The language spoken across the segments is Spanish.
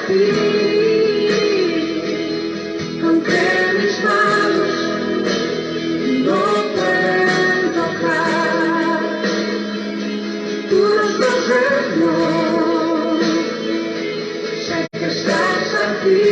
ti, aunque mis manos no pueden tocar tu rostro, Señor. Sé que estás aquí.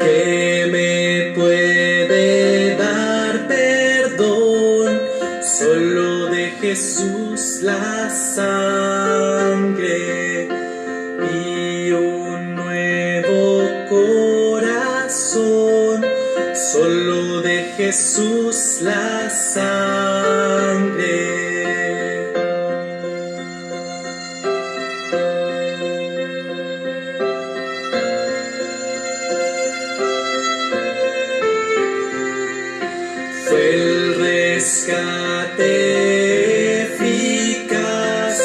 ¿Qué me puede dar perdón? Solo de Jesús la sangre y un nuevo corazón. Solo de Jesús la sangre. Fue el rescate eficaz,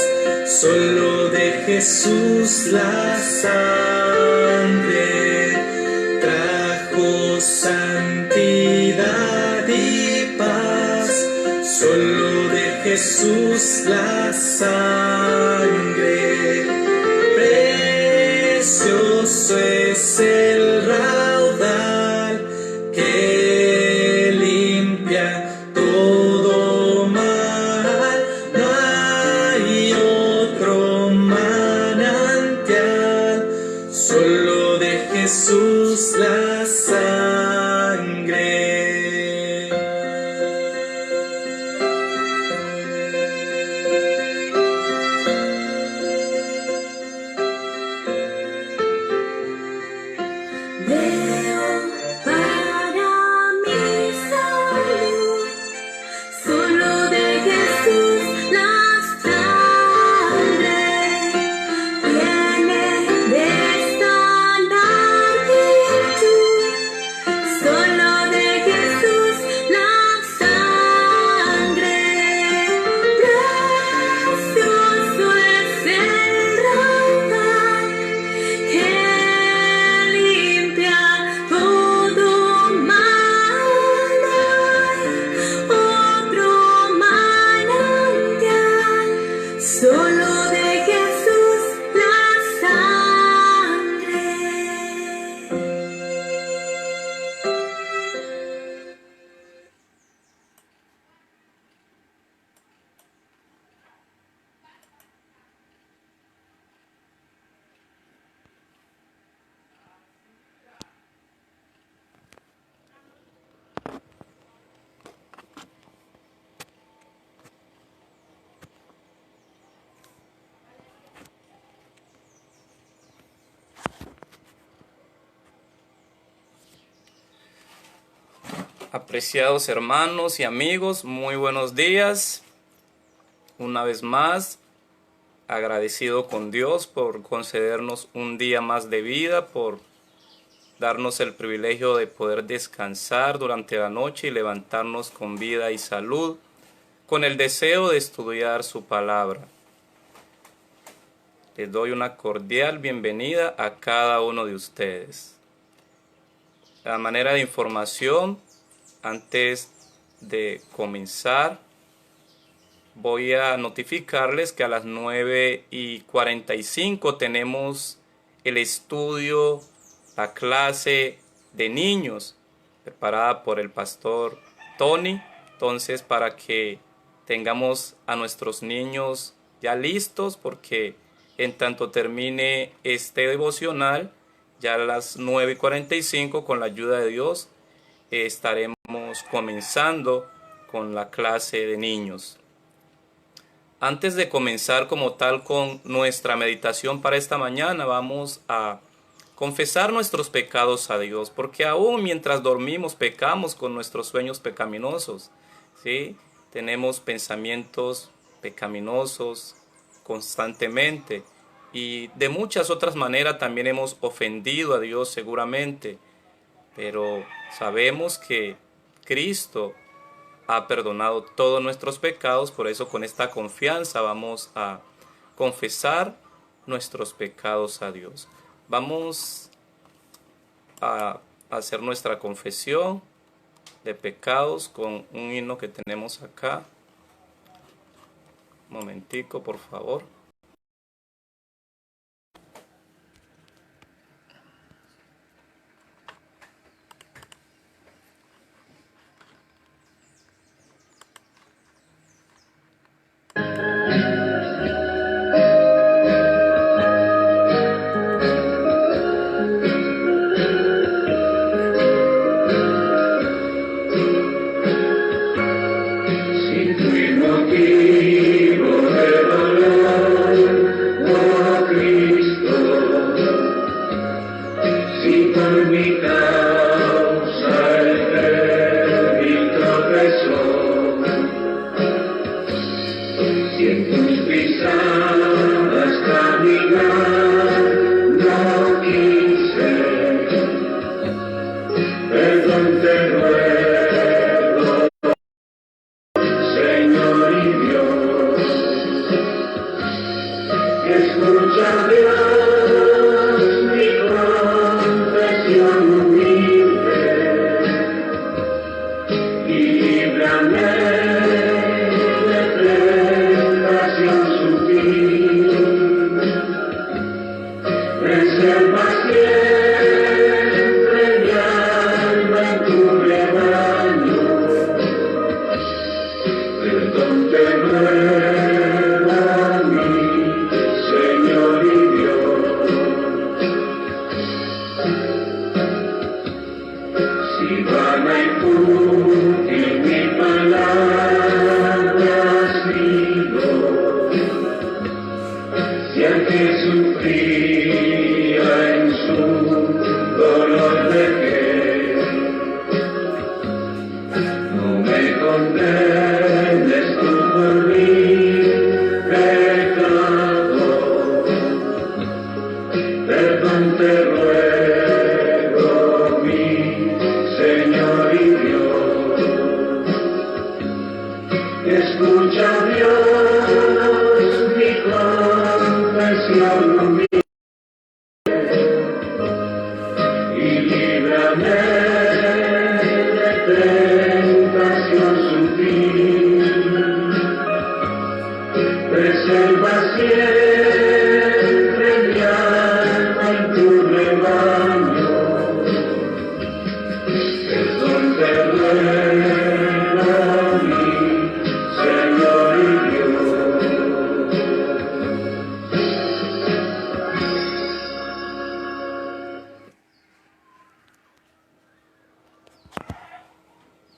solo de Jesús la sangre trajo santidad y paz, solo de Jesús la sangre. Precioso es el raudal que limpia todo mal, no hay otro manantial, solo de Jesús la sangre. Veo para mi salud, solo de Jesús la sangre tiene de estándar virtud, solo de Jesús la sangre. Precioso es el raudal que limpia todo mal, no hay otro manantial, solo de Jesús la sangre. Apreciados hermanos y amigos, muy buenos días. Una vez más, agradecido con Dios por concedernos un día más de vida, por darnos el privilegio de poder descansar durante la noche y levantarnos con vida y salud, con el deseo de estudiar su palabra. Les doy una cordial bienvenida a cada uno de ustedes. A manera de información, antes de comenzar, voy a notificarles que a las 9:45 tenemos el estudio, la clase de niños, preparada por el pastor Tony. Entonces, para que tengamos a nuestros niños ya listos, porque en tanto termine este devocional, ya a las 9:45, con la ayuda de Dios, estaremos comenzando con la clase de niños. Antes de comenzar como tal con nuestra meditación para esta mañana, vamos a confesar nuestros pecados a Dios, porque aún mientras dormimos pecamos con nuestros sueños pecaminosos, ¿sí? Tenemos pensamientos pecaminosos constantemente y de muchas otras maneras también hemos ofendido a Dios seguramente, pero sabemos que Cristo ha perdonado todos nuestros pecados, por eso con esta confianza vamos a confesar nuestros pecados a Dios. Vamos a hacer nuestra confesión de pecados con un himno que tenemos acá. Un momentico, por favor.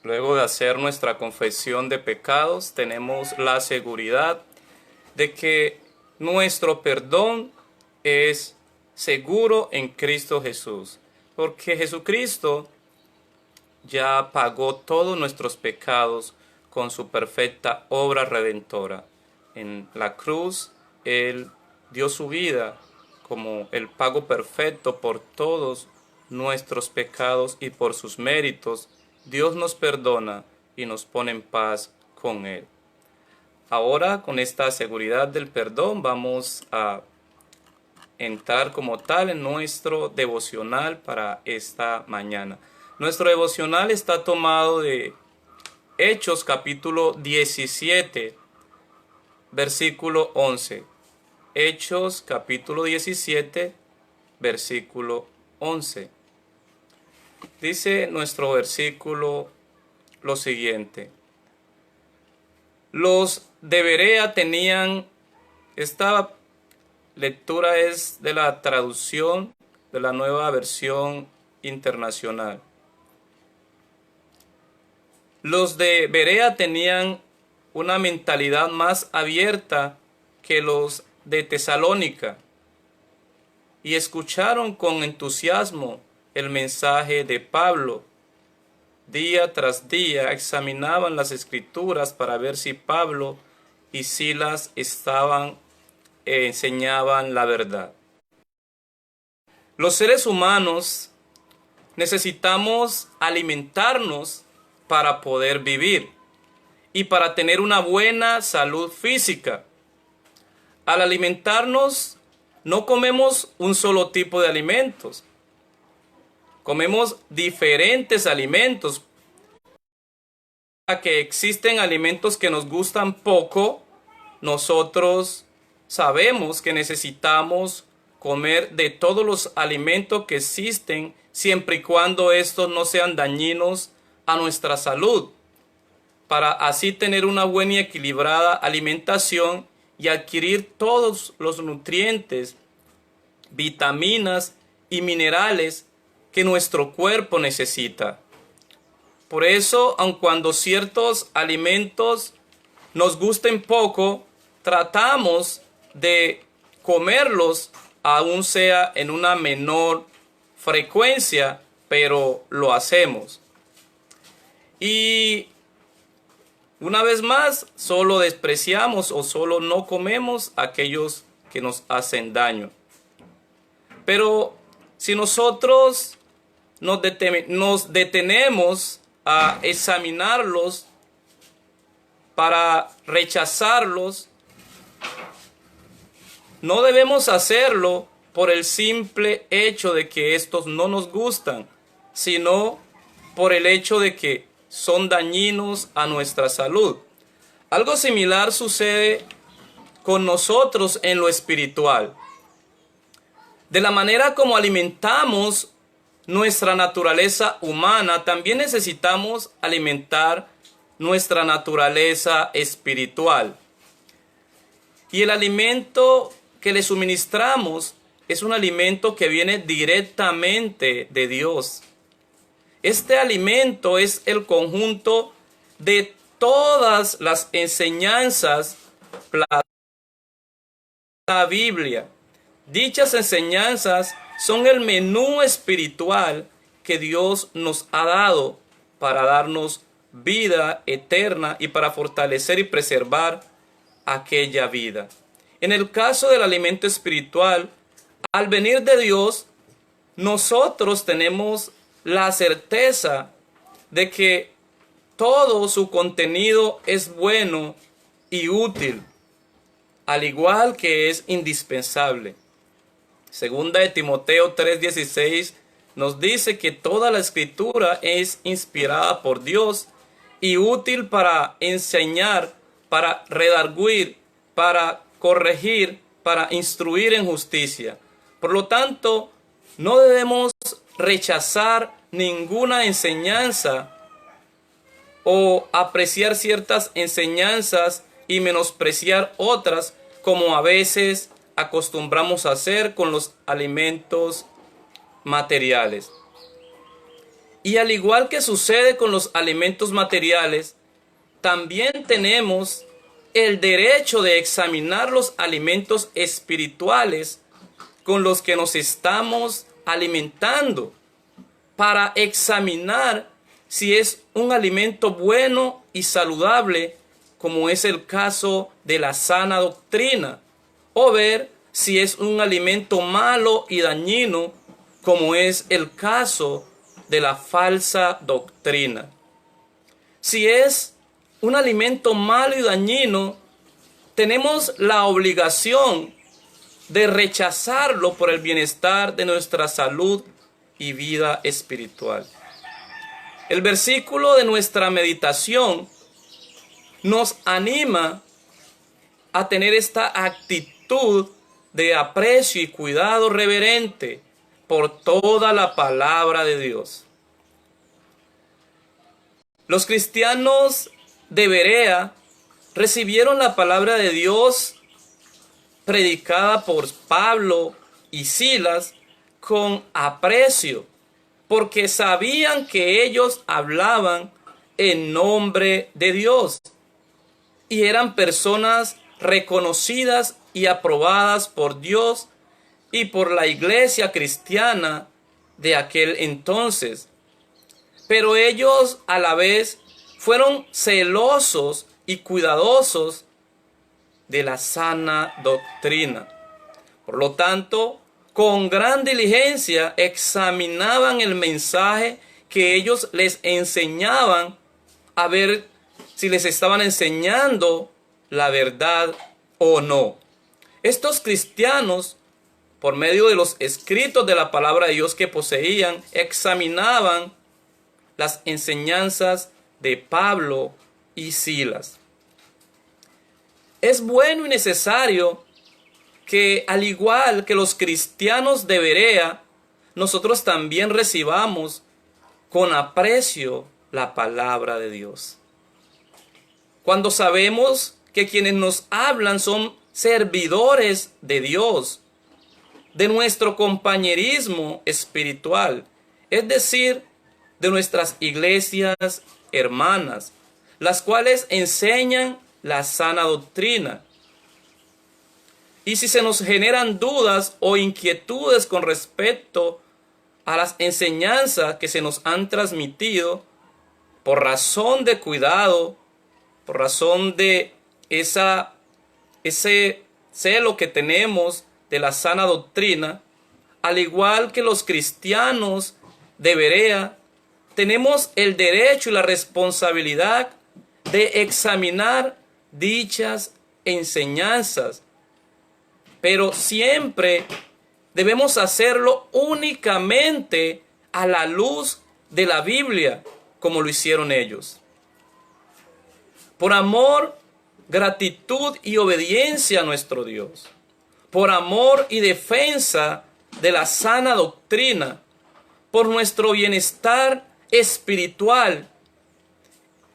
Luego de hacer nuestra confesión de pecados, tenemos la seguridad de que nuestro perdón es seguro en Cristo Jesús, porque Jesucristo ya pagó todos nuestros pecados con su perfecta obra redentora. En la cruz, Él dio su vida como el pago perfecto por todos nuestros pecados y por sus méritos Dios nos perdona y nos pone en paz con Él. Ahora, con esta seguridad del perdón, vamos a entrar como tal en nuestro devocional para esta mañana. Nuestro devocional está tomado de Hechos capítulo 17, versículo 11. Hechos capítulo 17, versículo 11. Dice nuestro versículo lo siguiente. Los de Berea tenían, esta lectura es de la traducción de la Nueva Versión Internacional. Los de Berea tenían una mentalidad más abierta que los de Tesalónica y escucharon con entusiasmo el mensaje de Pablo. Día tras día examinaban las escrituras para ver si Pablo y Silas enseñaban la verdad. Los seres humanos necesitamos alimentarnos para poder vivir y para tener una buena salud física. Al alimentarnos, no comemos un solo tipo de alimentos. Comemos diferentes alimentos. Que existen alimentos que nos gustan poco, nosotros sabemos que necesitamos comer de todos los alimentos que existen, siempre y cuando estos no sean dañinos a nuestra salud, para así tener una buena y equilibrada alimentación y adquirir todos los nutrientes, vitaminas y minerales que nuestro cuerpo necesita. Por eso, aun cuando ciertos alimentos nos gusten poco, tratamos de comerlos, aun sea en una menor frecuencia, pero lo hacemos. Y una vez más, solo despreciamos o solo no comemos aquellos que nos hacen daño. Pero si nosotros nos detenemos a examinarlos para rechazarlos, no debemos hacerlo por el simple hecho de que estos no nos gustan, sino por el hecho de que son dañinos a nuestra salud. Algo similar sucede con nosotros en lo espiritual. De la manera como alimentamos nuestra naturaleza humana, también necesitamos alimentar nuestra naturaleza espiritual. Y el alimento que le suministramos es un alimento que viene directamente de Dios. Este alimento es el conjunto de todas las enseñanzas plasmadas en la Biblia. Dichas enseñanzas son el menú espiritual que Dios nos ha dado para darnos vida eterna y para fortalecer y preservar aquella vida. En el caso del alimento espiritual, al venir de Dios, nosotros tenemos la certeza de que todo su contenido es bueno y útil, al igual que es indispensable. Segunda de Timoteo 3:16 nos dice que toda la escritura es inspirada por Dios y útil para enseñar, para redarguir, para corregir, para instruir en justicia. Por lo tanto, no debemos rechazar ninguna enseñanza o apreciar ciertas enseñanzas y menospreciar otras, como a veces acostumbramos a hacer con los alimentos materiales. Y al igual que sucede con los alimentos materiales, también tenemos el derecho de examinar los alimentos espirituales con los que nos estamos alimentando, para examinar si es un alimento bueno y saludable, como es el caso de la sana doctrina, o ver si es un alimento malo y dañino, como es el caso de la falsa doctrina. Si es un alimento malo y dañino, tenemos la obligación de rechazarlo por el bienestar de nuestra salud y vida espiritual. El versículo de nuestra meditación nos anima a tener esta actitud de aprecio y cuidado reverente por toda la palabra de Dios. Los cristianos de Berea recibieron la palabra de Dios predicada por Pablo y Silas con aprecio, porque sabían que ellos hablaban en nombre de Dios. y eran personas reconocidas y aprobadas por Dios y por la iglesia cristiana de aquel entonces. Pero ellos a la vez fueron celosos y cuidadosos de la sana doctrina. Por lo tanto, con gran diligencia examinaban el mensaje que ellos les enseñaban, a ver si les estaban enseñando la verdad o no. Estos cristianos, por medio de los escritos de la palabra de Dios que poseían, examinaban las enseñanzas de Pablo y Silas. Es bueno y necesario que, al igual que los cristianos de Berea, nosotros también recibamos con aprecio la palabra de Dios. Cuando sabemos que quienes nos hablan son servidores de Dios, de nuestro compañerismo espiritual, es decir, de nuestras iglesias hermanas, las cuales enseñan la sana doctrina. Y si se nos generan dudas o inquietudes con respecto a las enseñanzas que se nos han transmitido, por razón de cuidado, por razón de ese celo que tenemos de la sana doctrina, al igual que los cristianos de Berea, tenemos el derecho y la responsabilidad de examinar dichas enseñanzas, pero siempre debemos hacerlo únicamente a la luz de la Biblia, como lo hicieron ellos. Por amor, gratitud y obediencia a nuestro Dios, por amor y defensa de la sana doctrina, por nuestro bienestar espiritual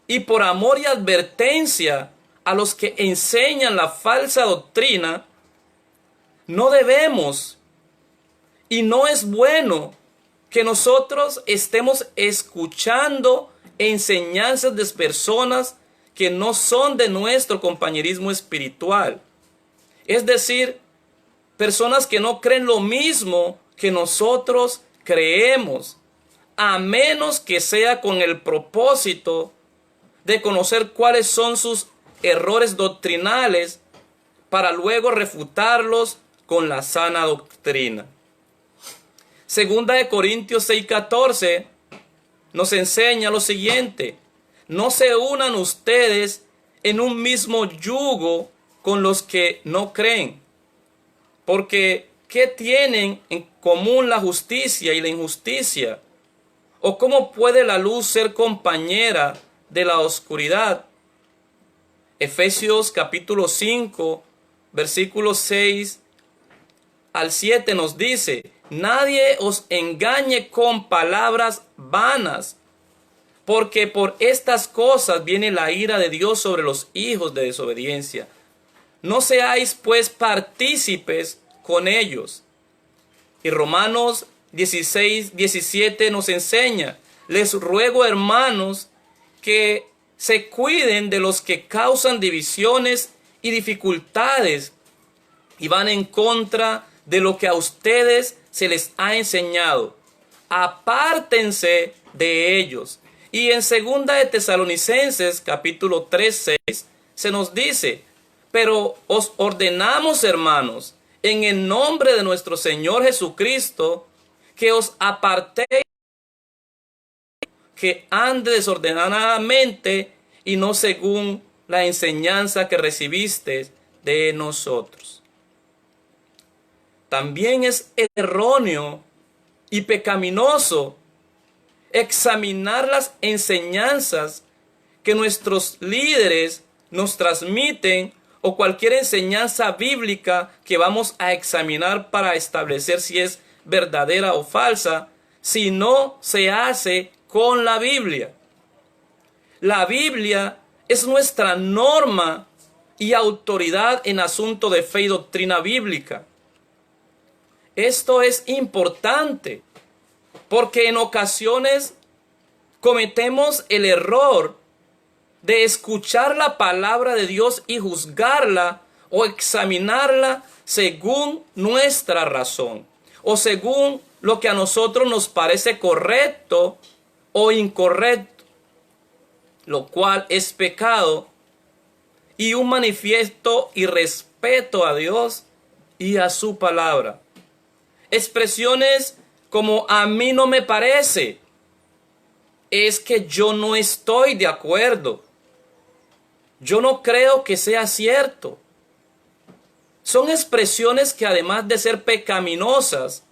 y por amor y advertencia a los que enseñan la falsa doctrina, no debemos y no es bueno que nosotros estemos escuchando enseñanzas de personas que no son de nuestro compañerismo espiritual. Es decir, personas que no creen lo mismo que nosotros creemos, a menos que sea con el propósito de conocer cuáles son sus errores doctrinales para luego refutarlos con la sana doctrina. Segunda de Corintios 6:14 nos enseña lo siguiente: no se unan ustedes en un mismo yugo con los que no creen, porque ¿qué tienen en común la justicia y la injusticia? ¿O cómo puede la luz ser compañera de la oscuridad? Efesios capítulo 5, versículos 6 al 7 nos dice: nadie os engañe con palabras vanas, porque por estas cosas viene la ira de Dios sobre los hijos de desobediencia. No seáis pues partícipes con ellos. Y Romanos 16:17 nos enseña: les ruego, hermanos, que se cuiden de los que causan divisiones y dificultades y van en contra de lo que a ustedes se les ha enseñado. Apártense de ellos. Y en segunda de Tesalonicenses capítulo 3:6 se nos dice: pero os ordenamos, hermanos, en el nombre de nuestro Señor Jesucristo, que os apartéis, que ande desordenadamente y no según la enseñanza que recibiste de nosotros. También es erróneo y pecaminoso examinar las enseñanzas que nuestros líderes nos transmiten o cualquier enseñanza bíblica que vamos a examinar para establecer si es verdadera o falsa, si no se hace con la Biblia. La Biblia es nuestra norma y autoridad en asunto de fe y doctrina bíblica. Esto es importante porque en ocasiones cometemos el error de escuchar la palabra de Dios y juzgarla o examinarla según nuestra razón o según lo que a nosotros nos parece correcto o incorrecto, lo cual es pecado y un manifiesto irrespeto a Dios y a su palabra. Expresiones como a mí no me parece, es que yo no estoy de acuerdo, yo no creo que sea cierto. Son expresiones que además de ser pecaminosas,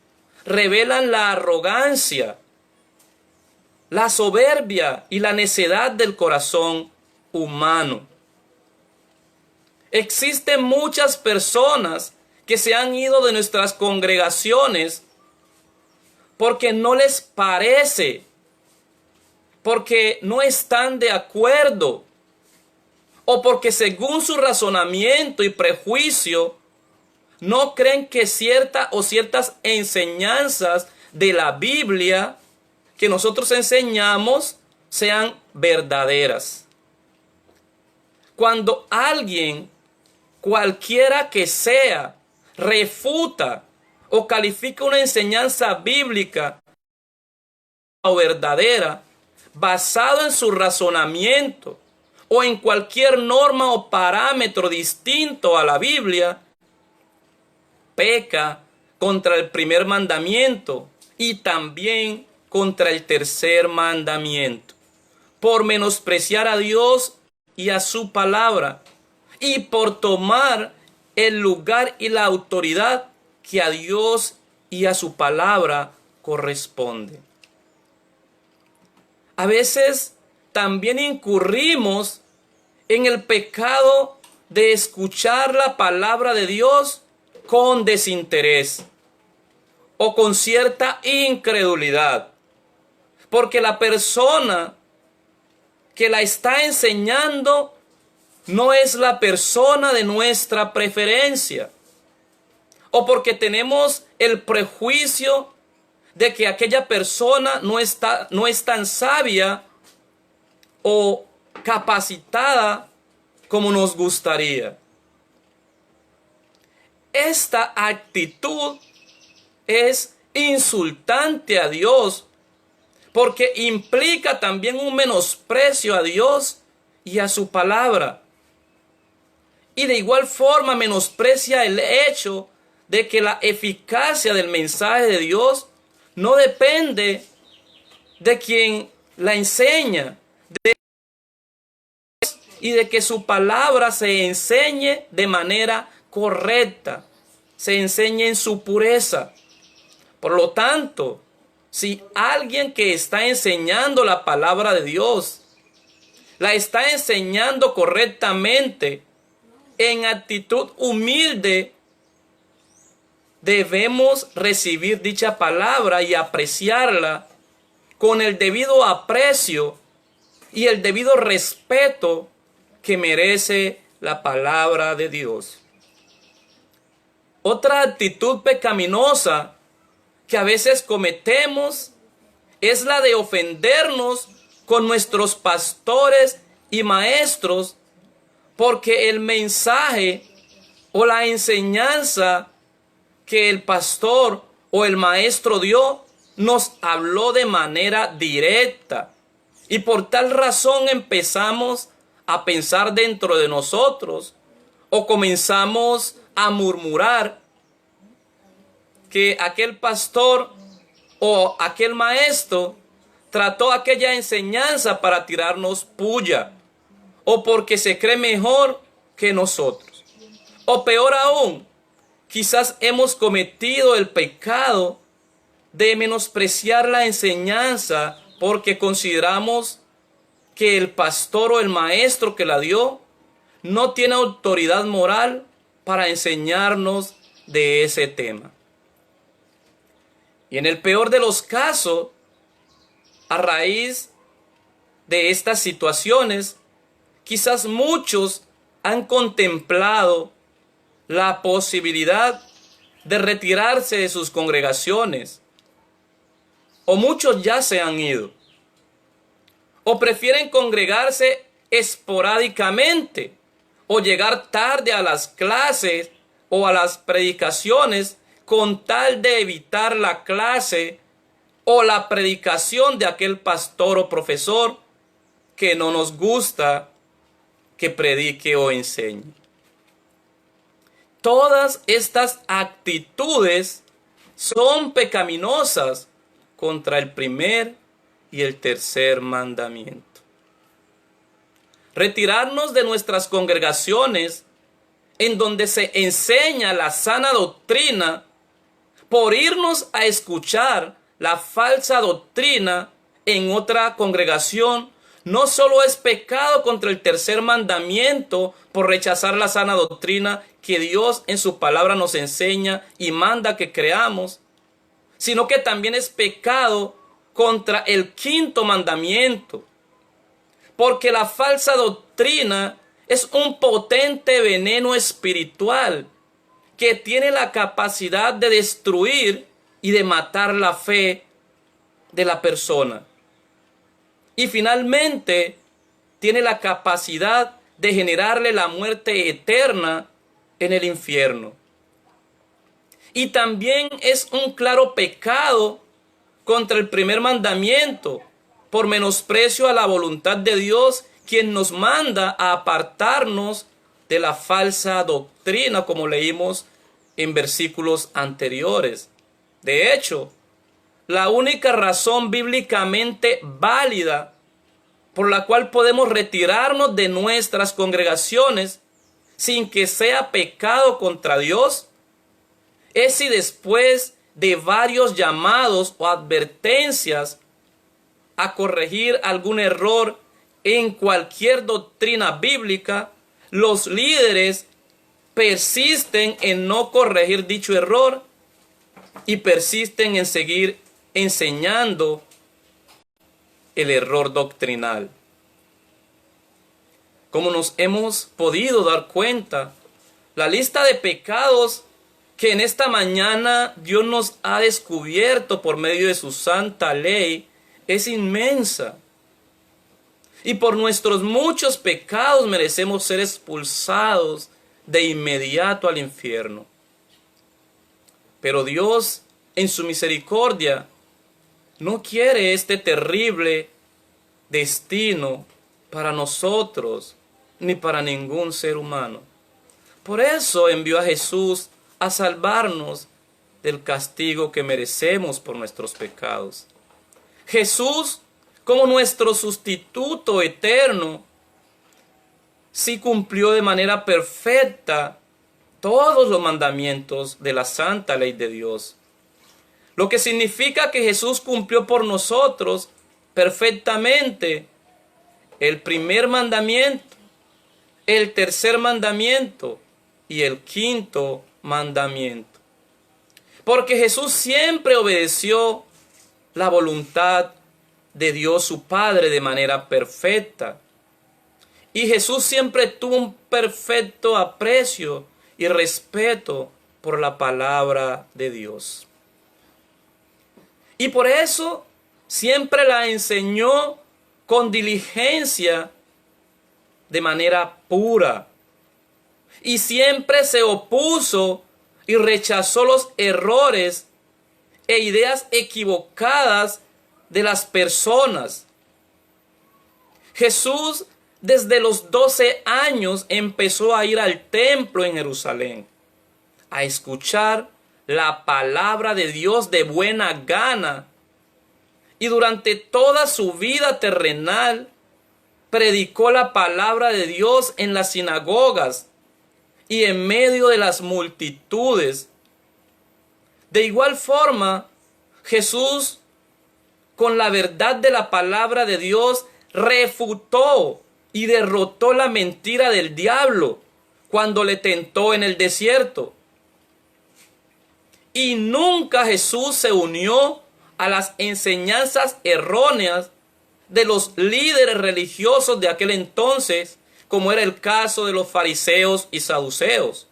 revelan la arrogancia, la soberbia y la necedad del corazón humano. Existen muchas personas que se han ido de nuestras congregaciones porque no les parece, porque no están de acuerdo, o porque según su razonamiento y prejuicio no creen que ciertas enseñanzas de la Biblia que nosotros enseñamos sean verdaderas. Cuando alguien, cualquiera que sea, refuta o califica una enseñanza bíblica o verdadera, basado en su razonamiento o en cualquier norma o parámetro distinto a la Biblia, peca contra el primer mandamiento y también contra el tercer mandamiento, por menospreciar a Dios y a su palabra, y por tomar el lugar y la autoridad que a Dios y a su palabra corresponde. A veces también incurrimos en el pecado de escuchar la palabra de Dios con desinterés o con cierta incredulidad, porque la persona que la está enseñando no es la persona de nuestra preferencia, o porque tenemos el prejuicio de que aquella persona no es tan sabia o capacitada como nos gustaría. Esta actitud es insultante a Dios porque implica también un menosprecio a Dios y a su palabra. Y de igual forma menosprecia el hecho de que la eficacia del mensaje de Dios no depende de quien la enseña, y de que su palabra se enseñe de manera correcta, se enseñe en su pureza. Por lo tanto, si alguien que está enseñando la palabra de Dios, la está enseñando correctamente, en actitud humilde, debemos recibir dicha palabra y apreciarla con el debido aprecio y el debido respeto que merece la palabra de Dios. Otra actitud pecaminosa que a veces cometemos es la de ofendernos con nuestros pastores y maestros porque el mensaje o la enseñanza que el pastor o el maestro dio nos habló de manera directa, y por tal razón empezamos a pensar dentro de nosotros o comenzamos a murmurar que aquel pastor o aquel maestro trató aquella enseñanza para tirarnos puya, o porque se cree mejor que nosotros. O peor aún, quizás hemos cometido el pecado de menospreciar la enseñanza porque consideramos que el pastor o el maestro que la dio no tiene autoridad moral para enseñarnos de ese tema. Y en el peor de los casos, a raíz de estas situaciones, quizás muchos han contemplado la posibilidad de retirarse de sus congregaciones, o muchos ya se han ido, o prefieren congregarse esporádicamente o llegar tarde a las clases o a las predicaciones con tal de evitar la clase o la predicación de aquel pastor o profesor que no nos gusta que predique o enseñe. Todas estas actitudes son pecaminosas contra el primer y el tercer mandamiento. Retirarnos de nuestras congregaciones en donde se enseña la sana doctrina por irnos a escuchar la falsa doctrina en otra congregación no solo es pecado contra el tercer mandamiento por rechazar la sana doctrina que Dios en su palabra nos enseña y manda que creamos, sino que también es pecado contra el quinto mandamiento, porque la falsa doctrina es un potente veneno espiritual que tiene la capacidad de destruir y de matar la fe de la persona. Y finalmente tiene la capacidad de generarle la muerte eterna en el infierno. Y también es un claro pecado contra el primer mandamiento, por menosprecio a la voluntad de Dios, quien nos manda a apartarnos de la falsa doctrina, como leímos en versículos anteriores. De hecho, la única razón bíblicamente válida por la cual podemos retirarnos de nuestras congregaciones sin que sea pecado contra Dios es si después de varios llamados o advertencias a corregir algún error en cualquier doctrina bíblica, los líderes persisten en no corregir dicho error y persisten en seguir enseñando el error doctrinal. Como nos hemos podido dar cuenta, la lista de pecados que en esta mañana Dios nos ha descubierto por medio de su santa ley es inmensa. Y por nuestros muchos pecados merecemos ser expulsados de inmediato al infierno. Pero Dios, en su misericordia, no quiere este terrible destino para nosotros ni para ningún ser humano. Por eso envió a Jesús a salvarnos del castigo que merecemos por nuestros pecados. Jesús, como nuestro sustituto eterno, sí cumplió de manera perfecta todos los mandamientos de la santa ley de Dios. Lo que significa que Jesús cumplió por nosotros perfectamente el primer mandamiento, el tercer mandamiento y el quinto mandamiento. Porque Jesús siempre obedeció la voluntad de Dios su Padre de manera perfecta. Y Jesús siempre tuvo un perfecto aprecio y respeto por la palabra de Dios. Y por eso siempre la enseñó con diligencia, de manera pura. Y siempre se opuso y rechazó los errores e ideas equivocadas de las personas. Jesús desde los 12 años empezó a ir al templo en Jerusalén, a escuchar la palabra de Dios de buena gana. Y durante toda su vida terrenal, predicó la palabra de Dios en las sinagogas y en medio de las multitudes. De igual forma, Jesús, con la verdad de la palabra de Dios, refutó y derrotó la mentira del diablo cuando le tentó en el desierto. Y nunca Jesús se unió a las enseñanzas erróneas de los líderes religiosos de aquel entonces, como era el caso de los fariseos y saduceos.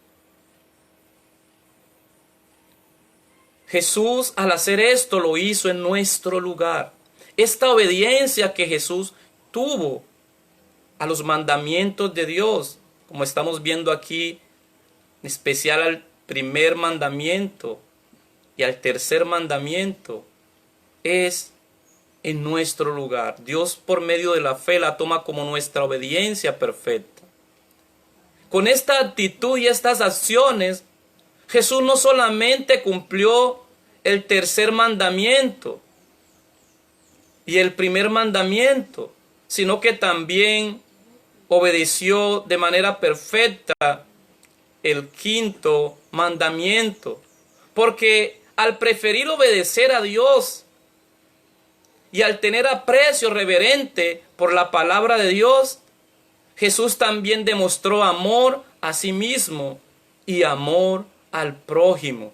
Jesús, al hacer esto, lo hizo en nuestro lugar. Esta obediencia que Jesús tuvo a los mandamientos de Dios, como estamos viendo aquí, en especial al primer mandamiento y al tercer mandamiento, es en nuestro lugar. Dios, por medio de la fe, la toma como nuestra obediencia perfecta. Con esta actitud y estas acciones, Jesús no solamente cumplió el tercer mandamiento y el primer mandamiento, sino que también obedeció de manera perfecta el quinto mandamiento. Porque al preferir obedecer a Dios y al tener aprecio reverente por la palabra de Dios, Jesús también demostró amor a sí mismo y amor al prójimo.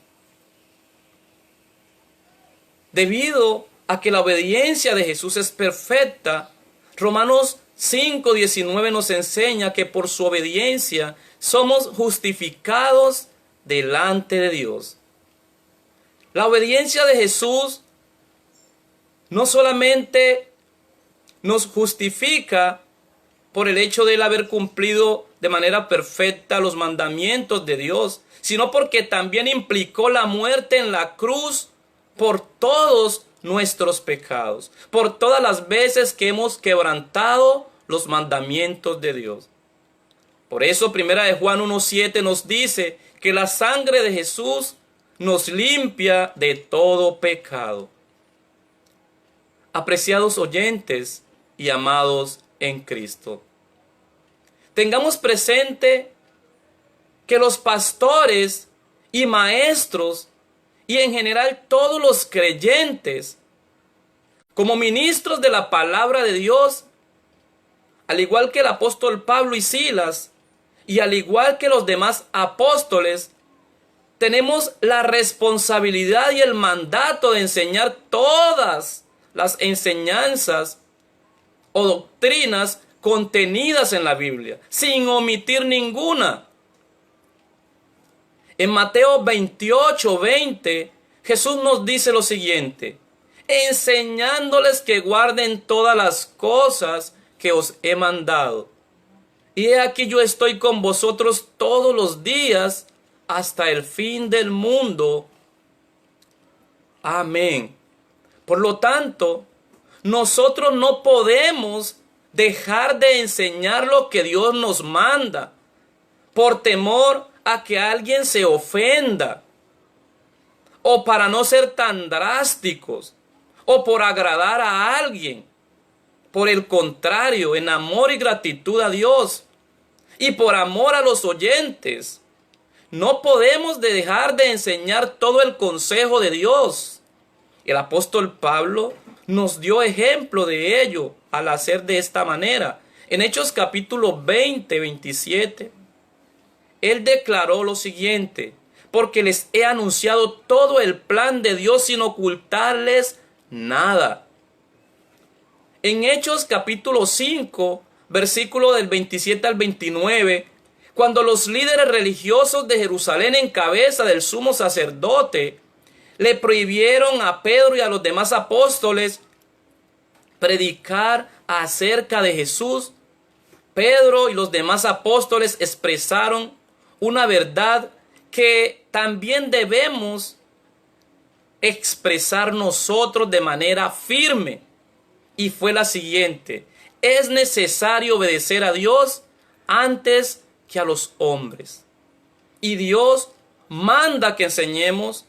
Debido a que la obediencia de Jesús es perfecta, Romanos 5:19 nos enseña que por su obediencia somos justificados delante de Dios. La obediencia de Jesús no solamente nos justifica por el hecho de él haber cumplido de manera perfecta los mandamientos de Dios, sino porque también implicó la muerte en la cruz por todos nuestros pecados, por todas las veces que hemos quebrantado los mandamientos de Dios. Por eso 1 de Juan 1:7 nos dice que la sangre de Jesús nos limpia de todo pecado. Apreciados oyentes y amados en Cristo, tengamos presente que los pastores y maestros y en general todos los creyentes, como ministros de la palabra de Dios, al igual que el apóstol Pablo y Silas, y al igual que los demás apóstoles, tenemos la responsabilidad y el mandato de enseñar todas las enseñanzas o doctrinas contenidas en la Biblia, sin omitir ninguna. En Mateo 28:20, Jesús nos dice lo siguiente: enseñándoles que guarden todas las cosas que os he mandado. Y he aquí yo estoy con vosotros todos los días hasta el fin del mundo. Amén. Por lo tanto, nosotros no podemos dejar de enseñar lo que Dios nos manda por temor a que alguien se ofenda, o para no ser tan drásticos, o por agradar a alguien. Por el contrario, en amor y gratitud a Dios y por amor a los oyentes, no podemos dejar de enseñar todo el consejo de Dios. El apóstol Pablo nos dio ejemplo de ello al hacer de esta manera. En Hechos capítulo 27, él declaró lo siguiente: porque les he anunciado todo el plan de Dios sin ocultarles nada. En Hechos capítulo 5, versículo del 27 al 29, cuando los líderes religiosos de Jerusalén en cabeza del sumo sacerdote le prohibieron a Pedro y a los demás apóstoles predicar acerca de Jesús, Pedro y los demás apóstoles expresaron una verdad que también debemos expresar nosotros de manera firme. Y fue la siguiente: es necesario obedecer a Dios antes que a los hombres. Y Dios manda que enseñemos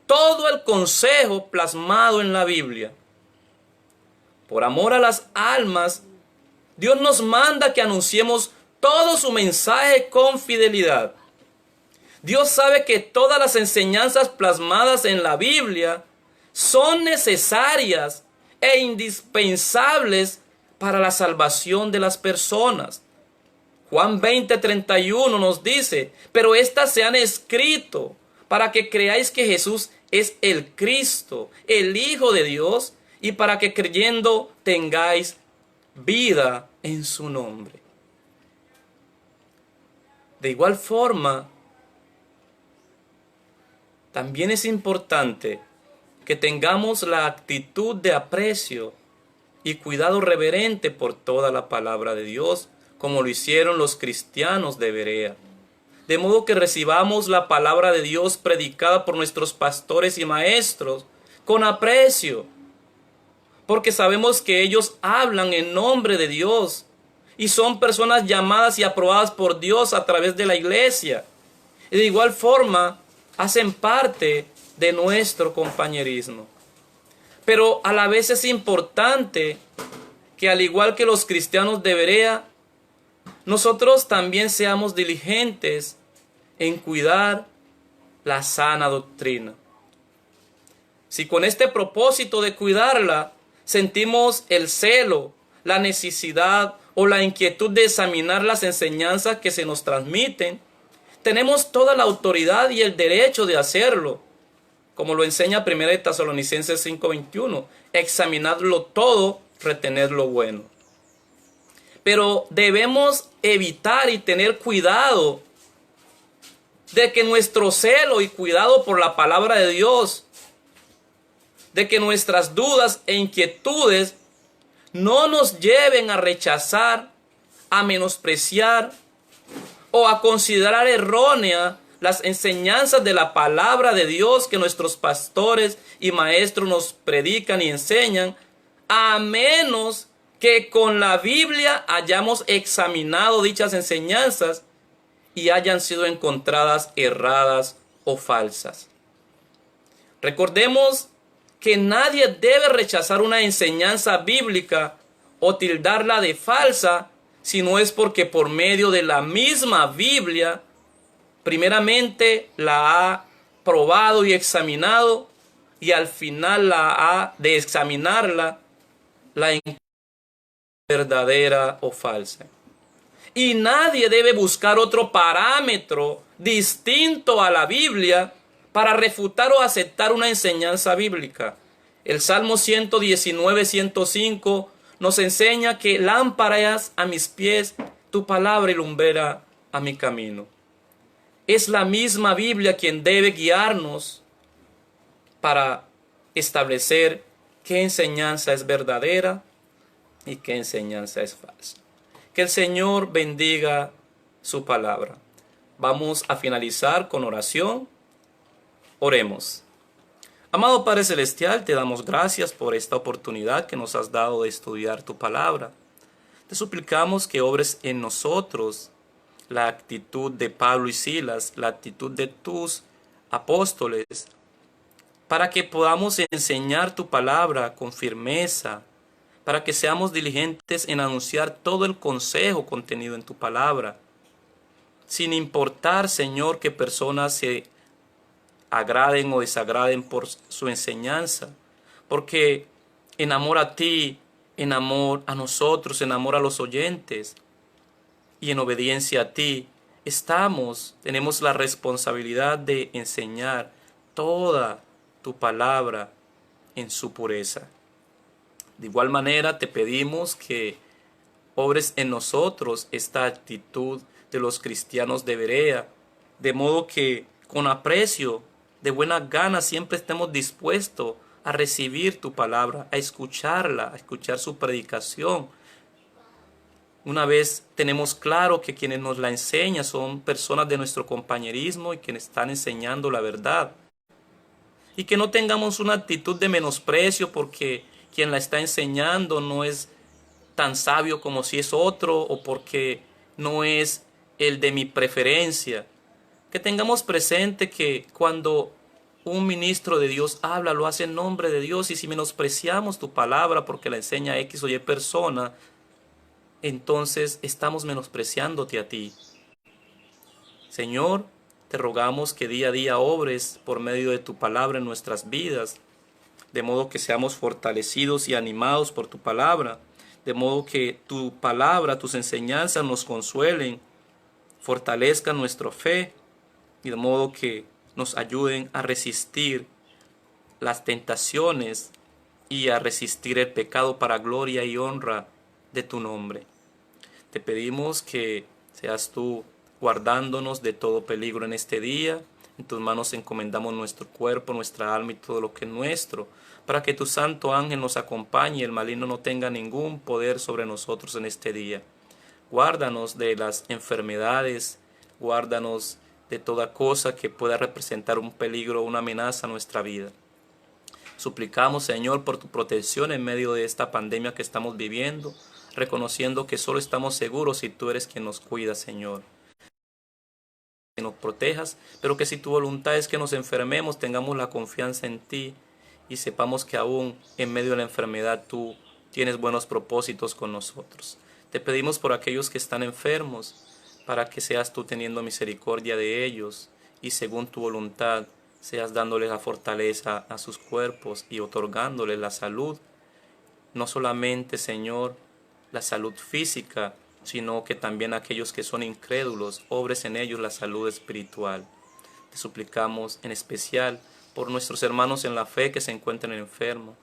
todo el consejo plasmado en la Biblia. Por amor a las almas, Dios nos manda que anunciemos todo su mensaje con fidelidad. Dios sabe que todas las enseñanzas plasmadas en la Biblia son necesarias e indispensables para la salvación de las personas. Juan 20:31 nos dice: pero estas se han escrito para que creáis que Jesús es el Cristo, el Hijo de Dios, y para que creyendo tengáis vida en su nombre. De igual forma, también es importante que tengamos la actitud de aprecio y cuidado reverente por toda la palabra de Dios, como lo hicieron los cristianos de Berea. De modo que recibamos la palabra de Dios predicada por nuestros pastores y maestros con aprecio, porque sabemos que ellos hablan en nombre de Dios y son personas llamadas y aprobadas por Dios a través de la iglesia. Y de igual forma hacen parte de nuestro compañerismo. Pero a la vez es importante que, al igual que los cristianos de Berea, nosotros también seamos diligentes en cuidar la sana doctrina. Si con este propósito de cuidarla sentimos el celo, la necesidad o la inquietud de examinar las enseñanzas que se nos transmiten, tenemos toda la autoridad y el derecho de hacerlo, como lo enseña 1 Tesalonicenses 5:21, examinadlo todo, retener lo bueno. Pero debemos evitar y tener cuidado de que nuestro celo y cuidado por la palabra de Dios, de que nuestras dudas e inquietudes no nos lleven a rechazar, a menospreciar o a considerar errónea las enseñanzas de la palabra de Dios que nuestros pastores y maestros nos predican y enseñan, a menos que con la Biblia hayamos examinado dichas enseñanzas y hayan sido encontradas erradas o falsas. Recordemos que nadie debe rechazar una enseñanza bíblica o tildarla de falsa, si no es porque por medio de la misma Biblia, primeramente la ha probado y examinado, y al final de examinarla, la encuentra verdadera o falsa. Y nadie debe buscar otro parámetro distinto a la Biblia para refutar o aceptar una enseñanza bíblica. El Salmo 119, 105 nos enseña que lámpara es a mis pies tu palabra y lumbrera a mi camino. Es la misma Biblia quien debe guiarnos para establecer qué enseñanza es verdadera y qué enseñanza es falsa. Que el Señor bendiga su palabra. Vamos a finalizar con oración. Oremos. Amado Padre Celestial, te damos gracias por esta oportunidad que nos has dado de estudiar tu palabra. Te suplicamos que obres en nosotros la actitud de Pablo y Silas, la actitud de tus apóstoles, para que podamos enseñar tu palabra con firmeza, para que seamos diligentes en anunciar todo el consejo contenido en tu palabra, sin importar, Señor, que personas se agraden o desagraden por su enseñanza, porque en amor a ti, en amor a nosotros, en amor a los oyentes y en obediencia a ti, tenemos la responsabilidad de enseñar toda tu palabra en su pureza. De igual manera te pedimos que obres en nosotros esta actitud de los cristianos de Berea, de modo que con aprecio, de buenas ganas, siempre estemos dispuestos a recibir tu palabra, a escucharla, a escuchar su predicación. Una vez tenemos claro que quienes nos la enseñan son personas de nuestro compañerismo y quienes están enseñando la verdad. Y que no tengamos una actitud de menosprecio porque quien la está enseñando no es tan sabio como si es otro, o porque no es el de mi preferencia. Que tengamos presente que cuando un ministro de Dios habla, lo hace en nombre de Dios, y si menospreciamos tu palabra porque la enseña X o Y persona, entonces estamos menospreciándote a ti. Señor, te rogamos que día a día obres por medio de tu palabra en nuestras vidas, de modo que seamos fortalecidos y animados por tu palabra, de modo que tu palabra, tus enseñanzas nos consuelen, fortalezcan nuestra fe, y de modo que nos ayuden a resistir las tentaciones y a resistir el pecado para gloria y honra de tu nombre. Te pedimos que seas tú guardándonos de todo peligro en este día, En tus manos encomendamos nuestro cuerpo, nuestra alma y todo lo que es nuestro, para que tu santo ángel nos acompañe y el maligno no tenga ningún poder sobre nosotros en este día. Guárdanos de las enfermedades, guárdanos de toda cosa que pueda representar un peligro o una amenaza a nuestra vida. Suplicamos, Señor, por tu protección en medio de esta pandemia que estamos viviendo, reconociendo que solo estamos seguros si tú eres quien nos cuida, Señor. Que nos protejas, pero que si tu voluntad es que nos enfermemos, tengamos la confianza en ti y sepamos que aún en medio de la enfermedad tú tienes buenos propósitos con nosotros. Te pedimos por aquellos que están enfermos, para que seas tú teniendo misericordia de ellos y según tu voluntad seas dándoles la fortaleza a sus cuerpos y otorgándoles la salud, no solamente, Señor, la salud física, sino que también aquellos que son incrédulos, obres en ellos la salud espiritual. Te suplicamos en especial por nuestros hermanos en la fe que se encuentran enfermos,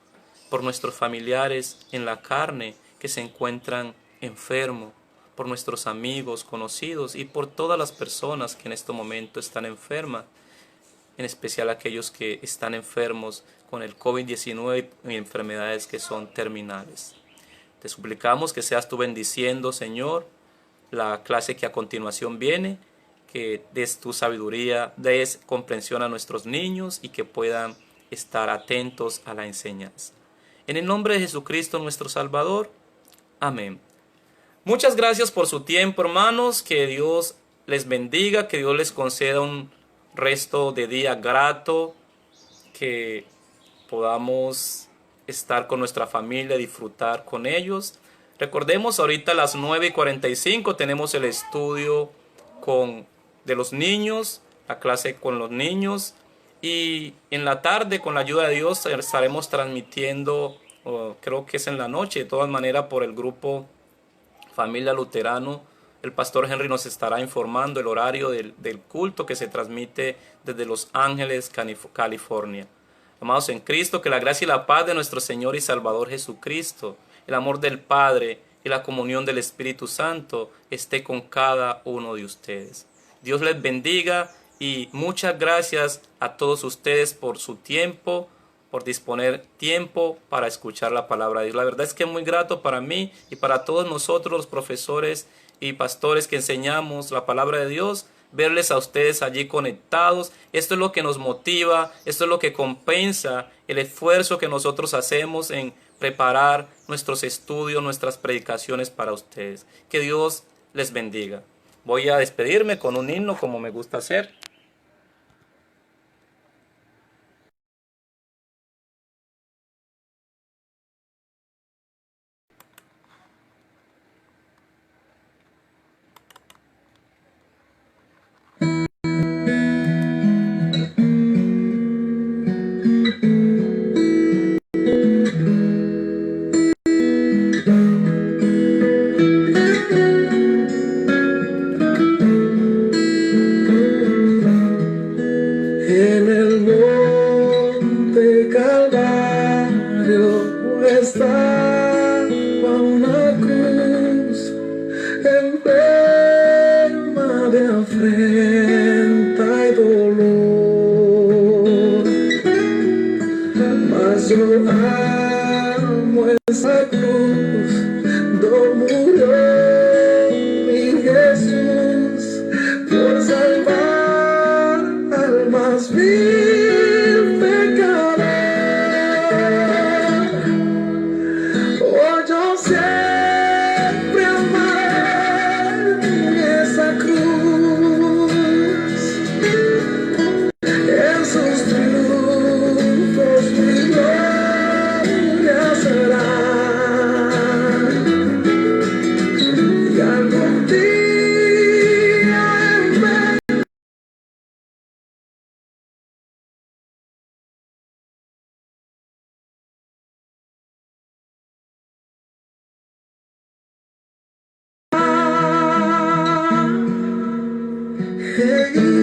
por nuestros familiares en la carne que se encuentran enfermos, por nuestros amigos, conocidos y por todas las personas que en este momento están enfermas, en especial aquellos que están enfermos con el COVID-19 y enfermedades que son terminales. Te suplicamos que seas tú bendiciendo, Señor, la clase que a continuación viene, que des tu sabiduría, des comprensión a nuestros niños y que puedan estar atentos a la enseñanza. En el nombre de Jesucristo nuestro Salvador. Amén. Muchas gracias por su tiempo, hermanos. Que Dios les bendiga, que Dios les conceda un resto de día grato, que podamos estar con nuestra familia, disfrutar con ellos. Recordemos, ahorita a las 9:45 tenemos el estudio de los niños, la clase con los niños. Y en la tarde, con la ayuda de Dios, estaremos transmitiendo, creo que es en la noche, de todas maneras por el grupo Familia Luterano. El pastor Henry nos estará informando el horario del culto que se transmite desde Los Ángeles, California. Amados en Cristo, que la gracia y la paz de nuestro Señor y Salvador Jesucristo, el amor del Padre y la comunión del Espíritu Santo esté con cada uno de ustedes. Dios les bendiga y muchas gracias a todos ustedes por su tiempo, por disponer tiempo para escuchar la palabra de Dios. La verdad es que es muy grato para mí y para todos nosotros los profesores y pastores que enseñamos la palabra de Dios, verles a ustedes allí conectados. Esto es lo que nos motiva, esto es lo que compensa el esfuerzo que nosotros hacemos en preparar nuestros estudios, nuestras predicaciones para ustedes. Que Dios les bendiga. Voy a despedirme con un himno como me gusta hacer. En el monte Calvario estaba una cruz enferma de afrenta y dolor, mas yo amo esa cruz donde murió mi Jesús por salvar al más vil pecador. Oh, yo siempre amaré esa cruz, en sus triunfos mi gloria será, y algún día en vez hey,